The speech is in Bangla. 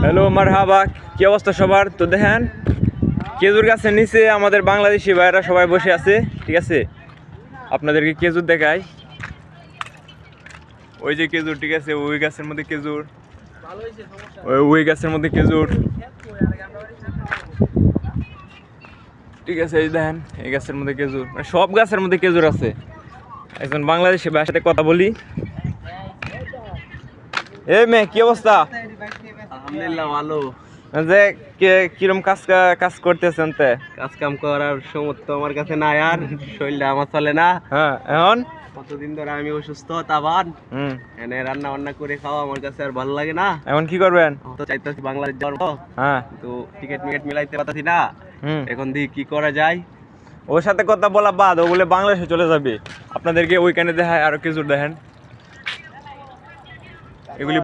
হ্যালো মারহাবা, কি অবস্থা সবার? তো দেখেন খেজুর গাছের নিচে আমাদের বাংলাদেশি ভাইয়েরা সবাই বসে আছে, ঠিক আছে? আপনাদেরকে খেজুর দেখাই। ওই যে খেজুর, ঠিক আছে, ওই গাছের মধ্যে খেজুর, ওই গাছের মধ্যে খেজুর, ঠিক আছে। এই দেখেন এই গাছের মধ্যে খেজুর, মানে সব গাছের মধ্যে খেজুর আছে। একজন বাংলাদেশি ভাইয়ের সাথে কথা বলি। এই মেয়ে, কি অবস্থা? আলহামদুলিল্লাহ ভালো। যে কিরম কাজ করতেছেন? কাজ কাম করার সমর্থ আমার কাছে নাই, আর শরীরটা আমার চলে না। হ্যাঁ, এখন কতদিন ধরে আমি অসুস্থ, তাবান এনে রান্না বান্না করে খাওয়া আমার কাছে আর ভালো লাগে না। এখন কি করবেন? তো চাইতেছি বাংলাদেশ যাবো, হ্যাঁ, তো টিকিট মিলাইতে পারতাছি না। এখন দেখি কি করা যায়। ওর সাথে কথা বলা বাদ, ও বলে বাংলাদেশে চলে যাবে। আপনাদেরকে ওইখানে দেখায়, আরো কিছু দেখেন এগুলি।